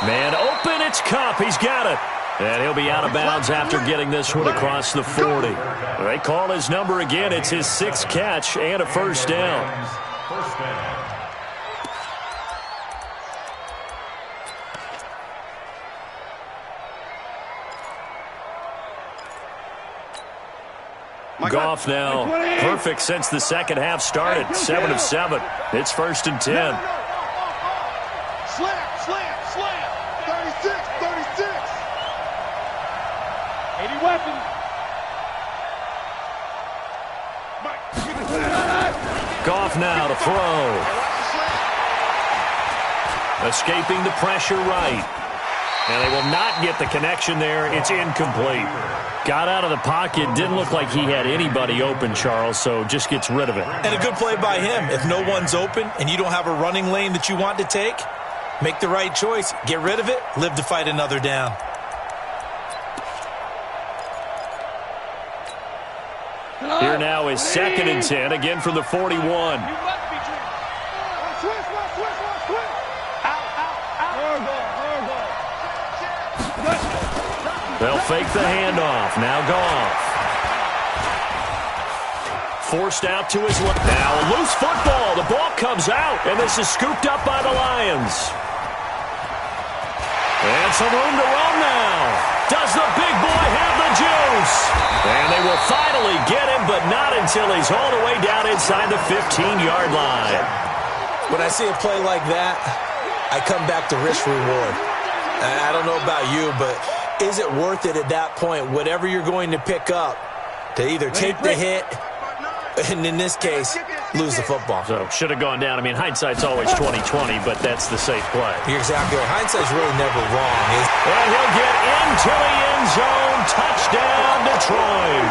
Speaker 6: 1. Man open, it's Kupp. He's got it. And he'll be out of bounds after getting this one across the 40. They call his number again. It's his 6th catch and a first down.
Speaker 7: First down.
Speaker 6: Goff now perfect since the second half started. 7 of 7. It's 1st and 10.
Speaker 9: Slam. 36. 80 weapons.
Speaker 6: Goff now to throw. Escaping the pressure right. And they will not get the connection there. It's incomplete. Got out of the pocket. Didn't look like he had anybody open, Charles, so just gets rid of it.
Speaker 8: And a good play by him. If no one's open and you don't have a running lane that you want to take, make the right choice. Get rid of it. Live to fight another down.
Speaker 6: Here now is 2nd and 10, again from the 41. They'll fake the handoff. Now Goff. Forced out to his left. Now a loose football. The ball comes out, and this is scooped up by the Lions. And some room to roam now. Does the big boy have the juice? And they will finally get him, but not until he's all the way down inside the 15-yard line.
Speaker 8: When I see a play like that, I come back to risk reward. I don't know about you, but is it worth it at that point, whatever you're going to pick up, to either take the hit, and in this case, lose the football?
Speaker 6: So should have gone down. I mean, hindsight's always 20/20, but that's the safe play.
Speaker 8: You're exactly right. Hindsight's really never wrong.
Speaker 6: And he'll get into the end zone. Touchdown, Detroit.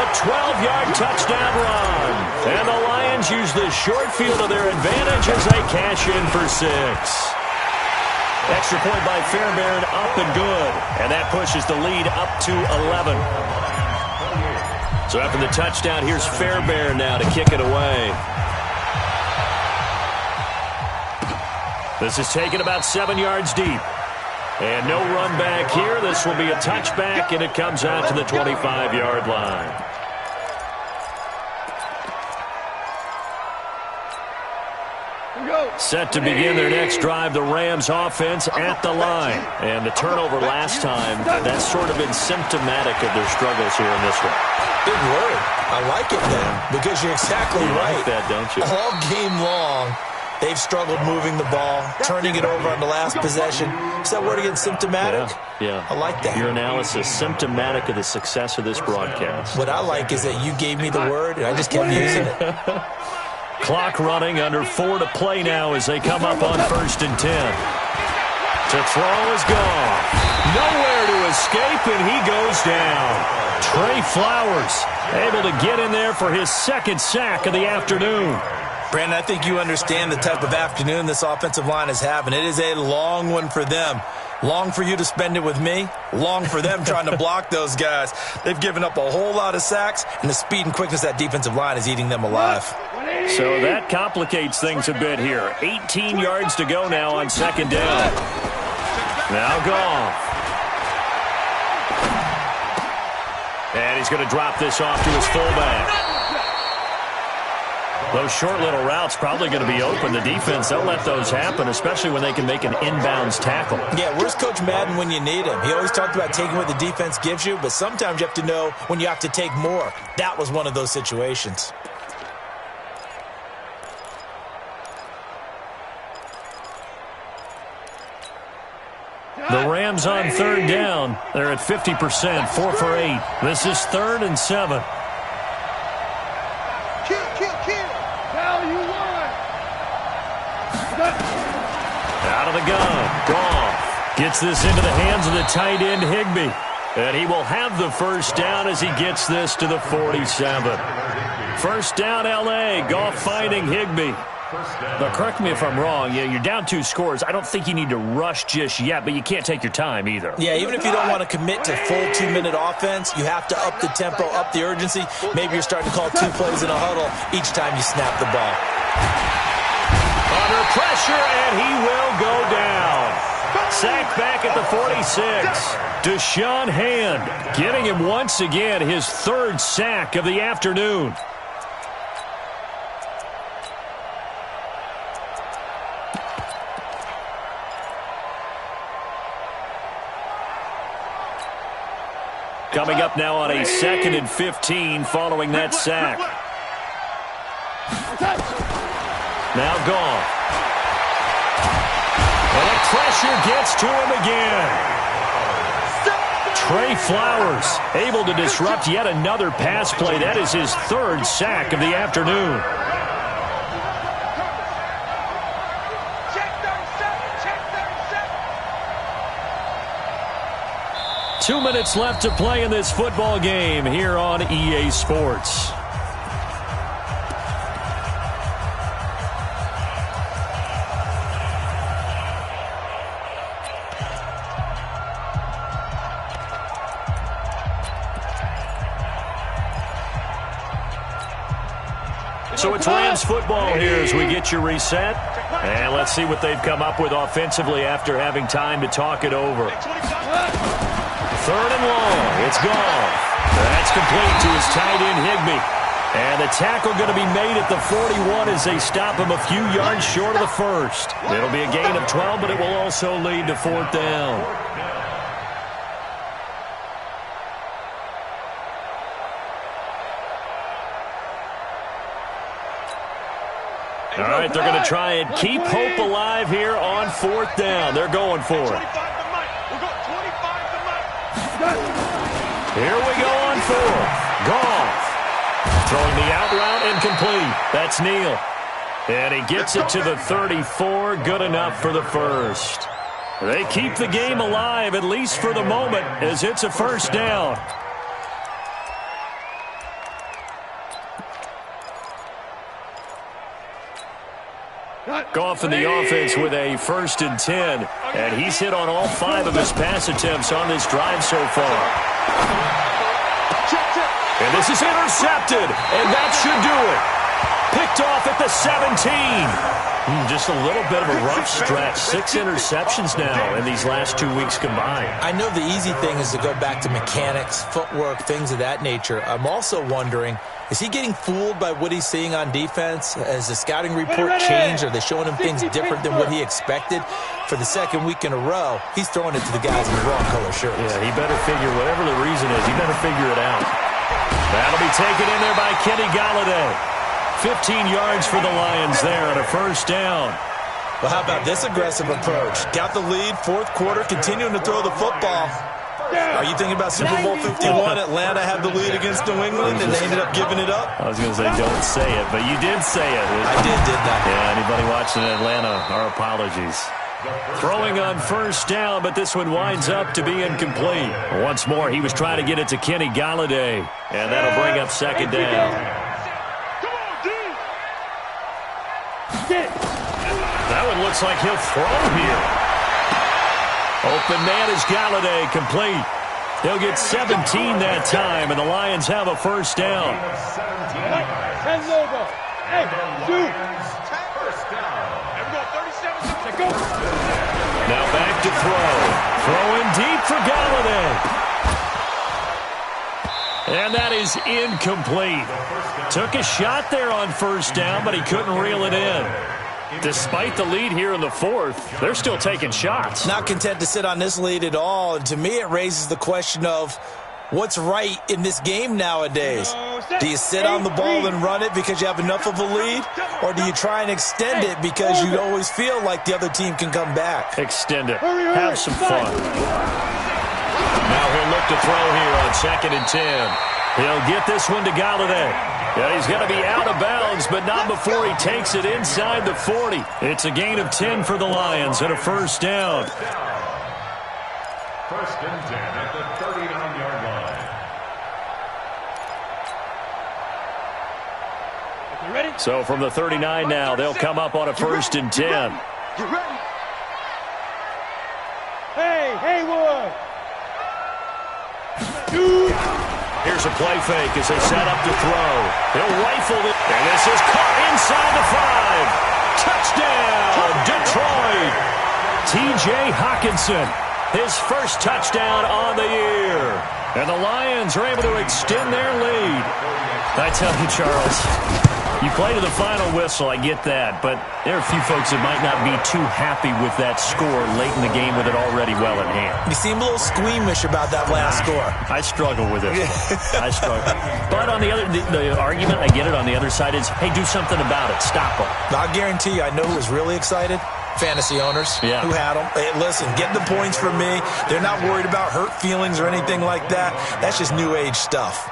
Speaker 6: A 12-yard touchdown run. And the Lions use the short field to their advantage as they cash in for 6. Extra point by Fairbairn, up and good. And that pushes the lead up to 11. So after the touchdown, here's Fairbairn now to kick it away. This is taken about 7 yards deep. And no run back here. This will be a touchback, and it comes out to the 25-yard line. Set to begin their next drive, the Rams offense at the line. And the turnover last time, that's sort of been symptomatic of their struggles here in this one.
Speaker 8: Big word. I like it, then, because you're exactly right.
Speaker 6: You like that, don't you?
Speaker 8: All game long, they've struggled moving the ball, turning it over on the last possession. Is that word again, symptomatic?
Speaker 6: Yeah.
Speaker 8: I like that.
Speaker 6: Your analysis, symptomatic of the success of this broadcast.
Speaker 8: What I like is that you gave me the word, and I just kept using it.
Speaker 6: Clock running, under 4 to play now as they come up on 1st and 10. To throw is gone. Nowhere to escape, and he goes down. Trey Flowers able to get in there for his 2nd sack of the afternoon.
Speaker 8: Brandon, I think you understand the type of afternoon this offensive line is having. It is a long one for them. Long for you to spend it with me. Long for them trying to block those guys. They've given up a whole lot of sacks, and the speed and quickness of that defensive line is eating them alive.
Speaker 6: So that complicates things a bit here. 18 yards to go now on 2nd down. Now Goff. And he's going to drop this off to his fullback. Those short little routes probably going to be open. The defense, they'll let those happen, especially when they can make an inbounds tackle.
Speaker 8: Yeah, where's Coach Madden when you need him? He always talked about taking what the defense gives you, but sometimes you have to know when you have to take more. That was one of those situations.
Speaker 6: The Rams on 3rd down. They're at 50%, 4 for 8. This is 3rd and 7.
Speaker 9: Kill. Hell, you won.
Speaker 6: Out of the gun. Goff gets this into the hands of the tight end, Higbee. And he will have the first down as he gets this to the 47. First down, L.A. Goff finding Higbee. But correct me if I'm wrong, you're down 2 scores. I don't think you need to rush just yet, but you can't take your time either.
Speaker 8: Yeah, even if you don't want to commit to full 2-minute offense, you have to up the tempo, up the urgency. Maybe you're starting to call 2 plays in a huddle each time you snap the ball.
Speaker 6: Under pressure, and he will go down. Sacked back at the 46. Deshaun Hand getting him once again his 3rd sack of the afternoon. Coming up now on a 2nd and 15 following that sack. Now gone. And the pressure gets to him again. Trey Flowers able to disrupt yet another pass play. That is his 3rd sack of the afternoon.
Speaker 10: Check 37.
Speaker 6: 2 minutes left to play in this football game here on EA Sports. So it's Rams football here as we get you reset. And let's see what they've come up with offensively after having time to talk it over. 3rd and long. It's gone. That's complete to his tight end, Higbee. And the tackle going to be made at the 41 as they stop him a few yards short of the 1st. It'll be a gain of 12, but it will also lead to 4th down. All right, they're going to try and keep hope alive here on 4th down. They're going for it. Here we go on 4th. Goff throwing the out route incomplete. That's Neal. And he gets it to the 34. Good enough for the 1st. They keep the game alive, at least for the moment, as it's a 1st down. Goff in the offense with a 1st and 10. And he's hit on all 5 of his pass attempts on this drive so far. And this is intercepted. And that should do it. Picked off at the 17. Just a little bit of a rough stretch. 6 interceptions now in these last 2 weeks combined.
Speaker 8: I know the easy thing is to go back to mechanics, footwork, things of that nature. I'm also wondering, is he getting fooled by what he's seeing on defense? Has the scouting report changed? Are they showing him things different than what he expected? For the 2nd week in a row, he's throwing it to the guys in the wrong color shirts.
Speaker 6: Yeah, he better figure, whatever the reason is, he better figure it out. That'll be taken in there by Kenny Golladay. 15 yards for the Lions there on a 1st down.
Speaker 8: Well, how about this aggressive approach? Got the lead, 4th quarter, continuing to throw the football. Are you thinking about Super Bowl 51? Atlanta had the lead against New England, and they ended up giving it up?
Speaker 6: I was going to say, don't say it, but you did say it.
Speaker 8: I did, didn't I?
Speaker 6: Yeah, anybody watching Atlanta, our apologies. Throwing on 1st down, but this one winds up to be incomplete. Once more, he was trying to get it to Kenny Golladay, and that'll bring up 2nd down. That one looks like he'll throw here. Open man is Golladay, complete. He'll get 17 that time, and the Lions have a 1st down. Now back to throw. Throwing deep for Golladay. And that is incomplete. Took a shot there on 1st down, but he couldn't reel it in. Despite the lead here in the 4th, they're still taking shots.
Speaker 8: Not content to sit on this lead at all. And to me, it raises the question of what's right in this game nowadays. Do you sit on the ball and run it because you have enough of a lead? Or do you try and extend it because you always feel like the other team can come back?
Speaker 6: Extend it. Have some fun. Now he'll look to throw here on 2nd and 10. He'll get this one to Golladay. Yeah, he's going to be out of bounds, but not before he takes it inside the 40. It's a gain of 10 for the Lions and a 1st down.
Speaker 7: 1st and 10 at the 39-yard line.
Speaker 10: You ready?
Speaker 6: So from the 39 now, they'll come up on a 1st and 10.
Speaker 9: You ready? Hey, Haywood!
Speaker 6: Here's a play fake as they set up to throw. He'll rifle it, and this is caught inside the 5. Touchdown, Detroit! T.J. Hockenson, his first touchdown on the year. And the Lions are able to extend their lead. I tell you, Charles, you play to the final whistle, I get that, but there are a few folks that might not be too happy with that score late in the game with it already well in hand.
Speaker 8: You seem a little squeamish about that last score.
Speaker 6: I struggle with it. I struggle. But on the other, the argument, I get it, on the other side is, hey, do something about it. Stop them.
Speaker 8: I guarantee you, I know who was really excited. Fantasy owners who had them. Hey, listen, get the points from me. They're not worried about hurt feelings or anything like that. That's just new age stuff.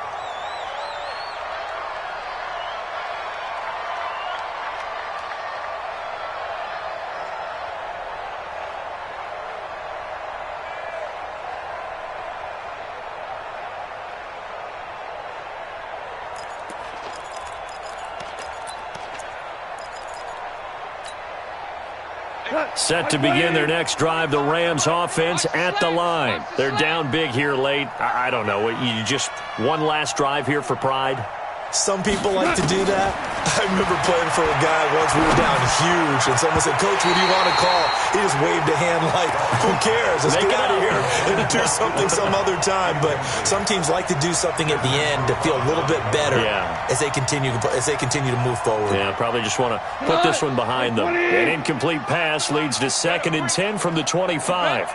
Speaker 6: Set to begin their next drive, the Rams offense at the line. They're down big here late. I don't know. You just one last drive here for pride?
Speaker 8: Some people like to do that. I remember playing for a guy once. We were down huge, and someone said, Coach, what do you want to call? He just waved a hand like, who cares? Let's get out of here and do something some other time. But some teams like to do something at the end to feel a little bit better as they continue to move forward.
Speaker 6: Yeah, probably just want to put this one behind them. An incomplete pass leads to 2nd and 10 from the 25.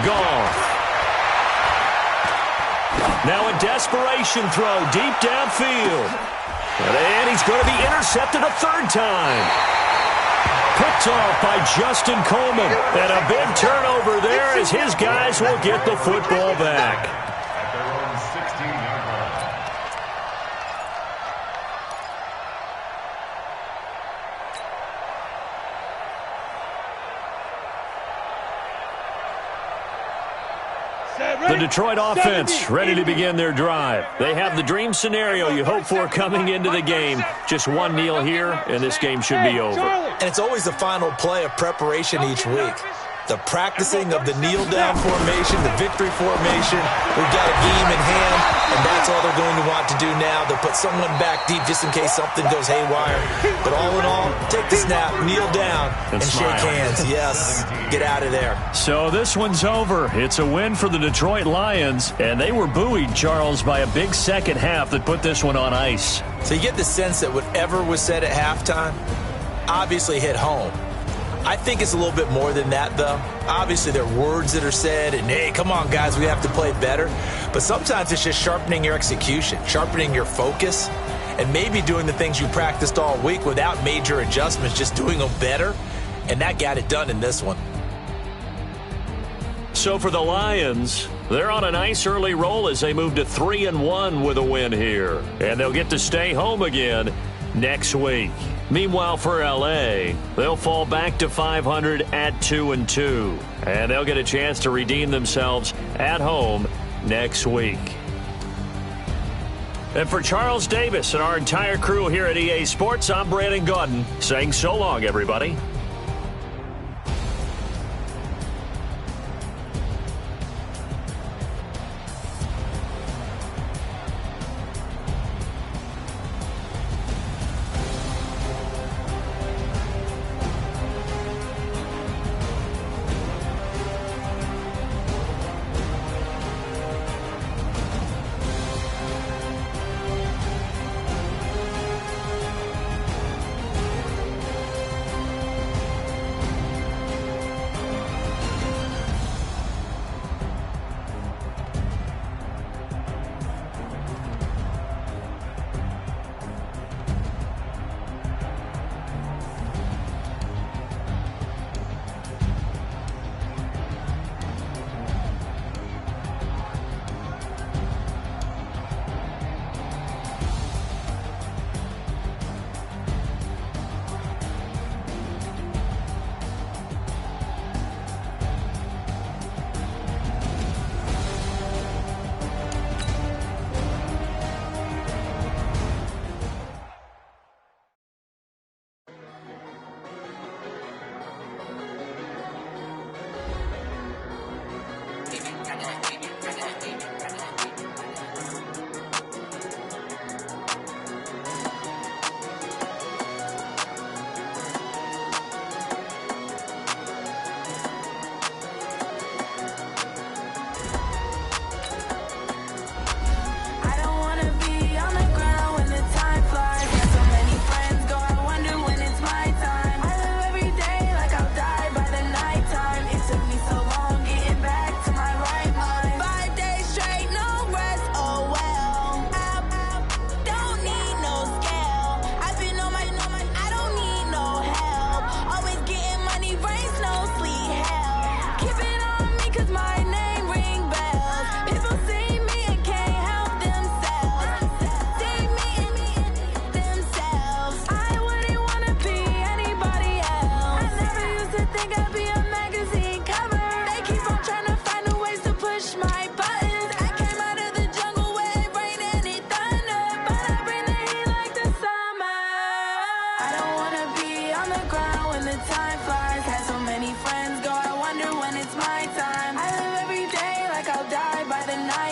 Speaker 6: Gone. Now a desperation throw deep downfield. And he's going to be intercepted a 3rd time. Picked off by Justin Coleman. And a big turnover there as his guys will get the football back.
Speaker 7: At their own 16-yard line.
Speaker 6: The Detroit offense ready to begin their drive. They have the dream scenario you hope for coming into the game. Just one kneel here, and this game should be over.
Speaker 8: And it's always the final play of preparation each week. The practicing of the kneel-down formation, the victory formation. We've got a game in hand, and that's all they're going to want to do now. They'll put someone back deep just in case something goes haywire. But all in all, take the snap, kneel down, and shake hands. Yes, get out of there.
Speaker 6: So this one's over. It's a win for the Detroit Lions, and they were buoyed, Charles, by a big second half that put this one on ice.
Speaker 8: So you get the sense that whatever was said at halftime obviously hit home. I think it's a little bit more than that, though. Obviously, there are words that are said, and, hey, come on, guys, we have to play better. But sometimes it's just sharpening your execution, sharpening your focus, and maybe doing the things you practiced all week without major adjustments, just doing them better. And that got it done in this one.
Speaker 6: So for the Lions, they're on a nice early roll as they move to 3-1 with a win here. And they'll get to stay home again next week. Meanwhile, for L.A., they'll fall back to 500 at 2-2. And they'll get a chance to redeem themselves at home next week. And for Charles Davis and our entire crew here at EA Sports, I'm Brandon Gaudin saying so long, everybody.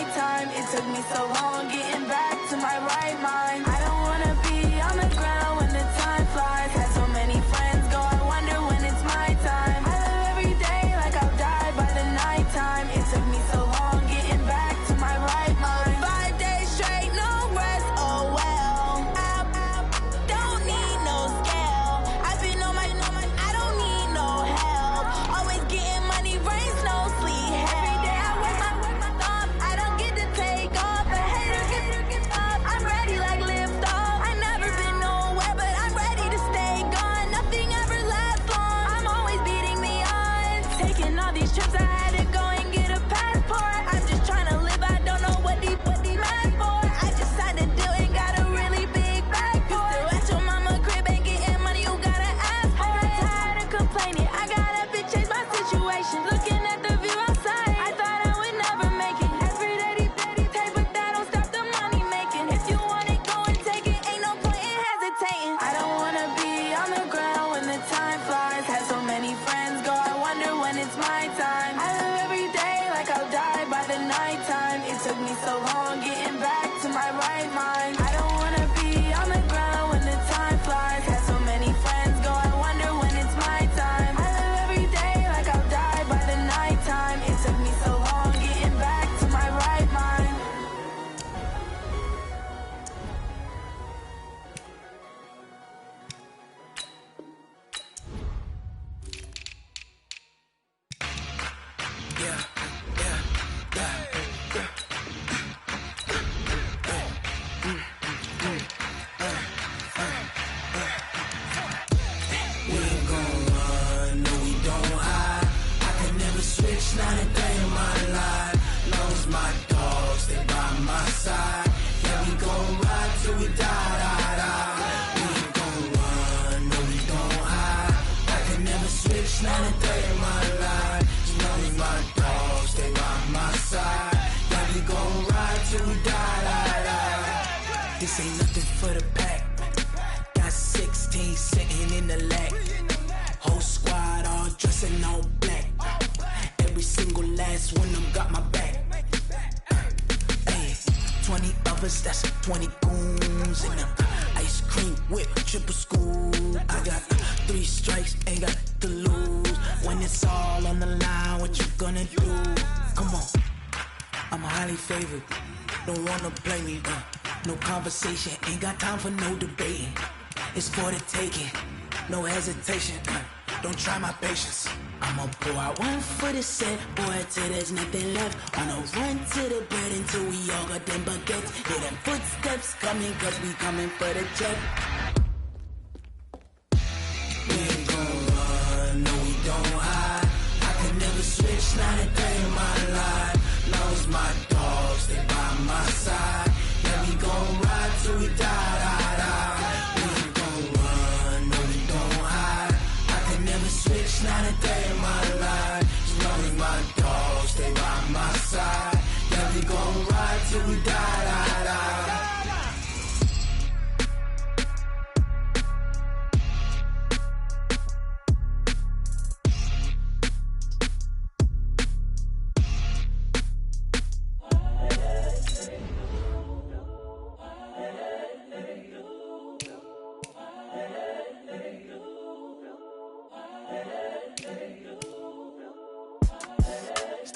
Speaker 11: nighttime. It took me so long getting back to my right mind. I don't wanna be on the ground when the time flies. Had so many friends go, I wonder when it's my time. I live every day like I'll die by the nighttime. It took me so long getting back to my right mind. 5 days straight, no rest, oh well. I don't need no scale. I've been on my, I don't need no help. Always getting money, rains, no sleep. Every day I work my thumb, I don't get to take off. The haters get up, I'm ready like lift off. I never been nowhere, but I'm ready to stay gone. Nothing ever lasts long, I'm always beating the odds. Taking all these trips, I had to go and get a passport. I'm just trying to live, I don't know what the mad for. I just signed a deal and got a really big bag for it. Still at your mama crib, ain't getting money, you gotta ask for it. I got tired of complaining, I gotta bitch change my situation. Looking at the view outside, I thought I would never make it. Every day they pay, but that don't stop the money making. If you want it, go and take it, ain't no point in hesitating. I don't wanna be on the ground when the time flies. Had so many friends go, I wonder when it's my time. I live every day like I'll die by the nighttime. It took me so long getting back to my right mind. I don't wanna be on the ground when the time flies. Had so many friends go, I wonder when it's my time. I live every day like I'll die by the nighttime. It took me so long getting back to my right mind.
Speaker 12: We ain't gon' run, no we don't hide. I can never switch, not a day in my life. Long as my dogs stay by my side. Yeah, we gon' ride till we die. We ain't gon' run, no we don't hide. I can never switch, not a day in my life. As long as my dogs stay by my side. Yeah, we gon' ride till we die. This ain't nothing for the pack. Got 16 sitting in the lag. Whole squad all dressing all black. Every single last one of them got my back. Hey, 20 of us, that's 20 goons in them. Ice cream whip, triple scoop. I got 3 strikes, ain't got to lose. When it's all on the line, what you gonna do? Come on, I'm highly favored. Don't wanna play me, no conversation, ain't got time for no debating. It's for the taking, no hesitation. Don't try my patience. I'ma pour out one for the set, boy, till there's nothing left. I'ma run to the bread until we all got them baguettes. Hear them footsteps coming, cause we coming for the check. We ain't gon' run, no we don't hide. I can never switch, not a day in my life. Long as my dogs stay by my side. Yeah, we gon' ride till we die. We ain't gon' run, no we don't hide. I can never switch, not a day in my life. As long as my dogs stay by my side. Yeah, we gon' ride till we die.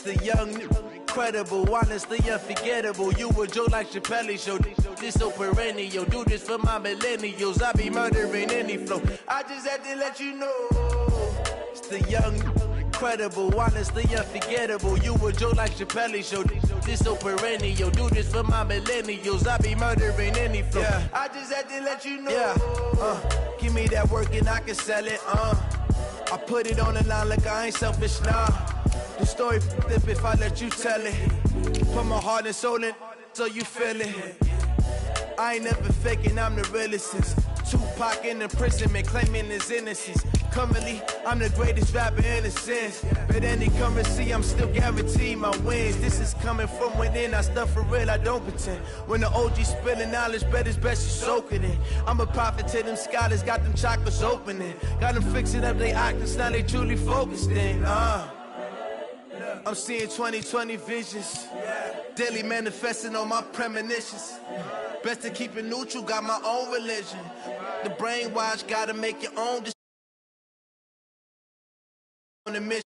Speaker 4: The young, incredible, honestly unforgettable. You a Joe like Chappelle show. This so perennial. Do this for my millennials. I be murdering any flow. I just had to let you know. It's the young, incredible, honestly unforgettable. You a Joe like Chappelle show. This so perennial. Do this for my millennials. I be murdering any flow. Yeah. I just had to let you know. Yeah. Give me that work and I can sell it. I put it on the line like I ain't selfish, nah. The story flip if I let you tell it. Put my heart and soul in so you feel it. I ain't never faking, I'm the realest since Tupac in imprisonment, claiming his innocence. Currently, I'm the greatest rapper in a sense. But any currency, I'm still guaranteed my wins. This is coming from within, I stuff for real, I don't pretend. When the OG spilling knowledge, bet it's best you soak it in. I'm a prophet to them scholars, got them chakras opening. Got them fixing up they octaves, now they truly focused in. Yeah. I'm seeing 2020 visions. Daily manifesting on my premonitions. Best to keep it neutral, got my own religion. The brainwash, gotta make your own decision. On the mission.